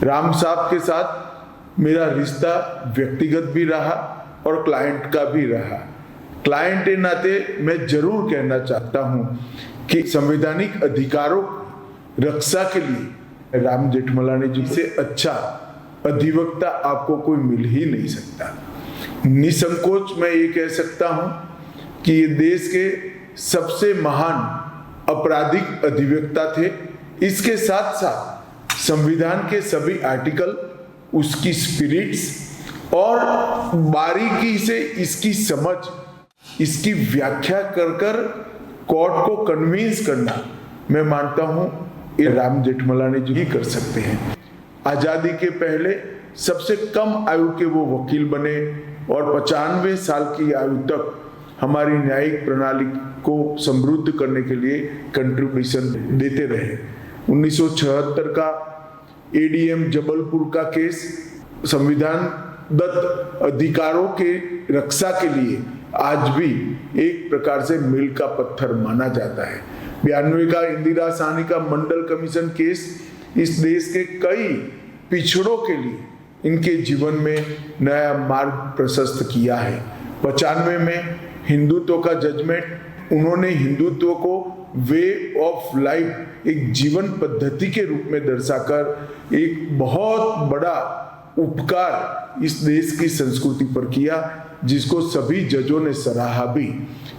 राम साहब के साथ मेरा रिश्ता व्यक्तिगत भी रहा और क्लाइंट का भी रहा। क्लाइंट के नाते मैं जरूर कहना चाहता हूं कि संवैधानिक अधिकारों रक्षा के लिए राम जेठमलानी जी से अच्छा अधिवक्ता आपको कोई मिल ही नहीं सकता। निसंकोच मैं ये कह सकता हूं कि ये देश के सबसे महान आपराधिक अधिवक्ता थे। इसके साथ साथ संविधान के सभी आर्टिकल, उसकी स्पिरिट्स और बारीकी से इसकी समझ, इसकी व्याख्या कर कोर्ट को कन्विंस करना, मैं मानता हूं ये राम जेठमलानी जी ही कर सकते हैं। आजादी के पहले सबसे कम आयु के वो वकील बने और 95 साल की आयु तक हमारी न्यायिक प्रणाली को समृद्ध करने के लिए कंट्रीब्यूशन देते रहे। 1976 का एडीएम जबलपुर का केस संविधान दत्त अधिकारों के रक्षा के लिए आज भी एक प्रकार से मील का पत्थर माना जाता है। 92 का इंदिरा साहनी का मंडल कमीशन केस इस देश के कई पिछड़ों के लिए इनके जीवन में नया मार्ग प्रशस्त किया है। 95 में हिंदुत्व का जजमेंट, उन्होंने हिंदुत्व को वे ऑफ लाइफ, एक जीवन पद्धति के रूप में दर्शाकर एक बहुत बड़ा उपकार इस देश की संस्कृति पर किया, जिसको सभी जजों ने सराहा भी।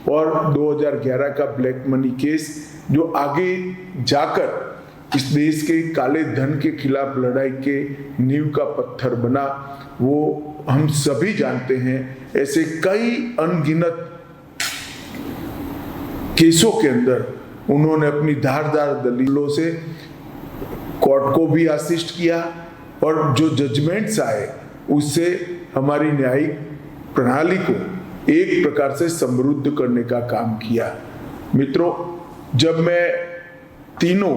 और 2011 का ब्लैक मनी केस जो आगे जाकर इस देश के काले धन के खिलाफ लड़ाई के नींव का पत्थर बना, वो हम सभी जानते हैं। ऐसे कई अनगिनत केसों के अंदर उन्होंने अपनी धारदार दलीलों से कोर्ट को भी असिस्ट किया और जो जजमेंट्स आए उससे हमारी न्यायिक प्रणाली को एक प्रकार से समृद्ध करने का काम किया। मित्रों, जब मैं तीनों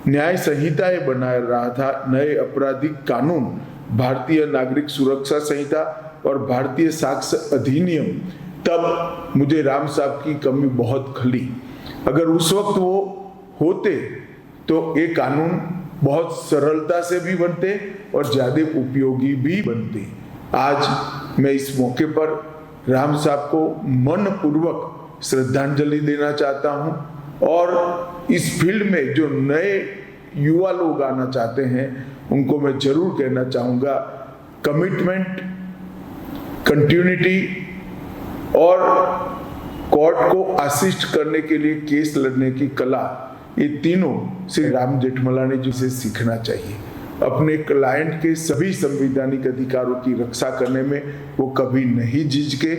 न्याय संहिताएं बना रहा था, नए आपराधिक कानून, भारतीय नागरिक सुरक्षा संहिता और भारतीय साक्ष्य अधिनियम, तब मुझे राम साहब की कमी बहुत खली। अगर उस वक्त वो होते तो ये कानून बहुत सरलता से भी बनते और ज्यादा उपयोगी भी बनते। आज मैं इस मौके पर राम साहब को मनपूर्वक श्रद्धांजलि देना चाहता हूं और इस फील्ड में जो नए युवा लोग आना चाहते हैं उनको मैं जरूर कहना चाहूंगा, कमिटमेंट, कंटिन्यूटी और कोर्ट को असिस्ट करने के लिए केस लड़ने की कला, ये तीनों श्री राम जेठमलानी जी से सीखना चाहिए। अपने क्लाइंट के सभी संवैधानिक अधिकारों की रक्षा करने में वो कभी नहीं झिझके।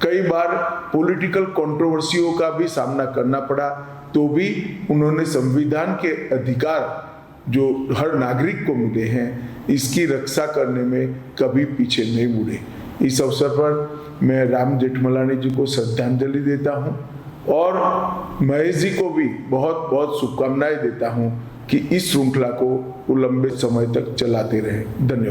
कई बार पॉलिटिकल कंट्रोवर्सियों का भी सामना करना पड़ा, तो भी उन्होंने संविधान के अधिकार जो हर नागरिक को मिले हैं, इसकी रक्षा करने में कभी पीछे नहीं मुड़े। इस अवसर पर मैं राम जेठमलानी जी को श्रद्धांजलि देता हूं और महेश जी को भी बहुत बहुत शुभकामनाएं देता हूं कि इस श्रृंखला को वो लंबे समय तक चलाते रहे। धन्यवाद।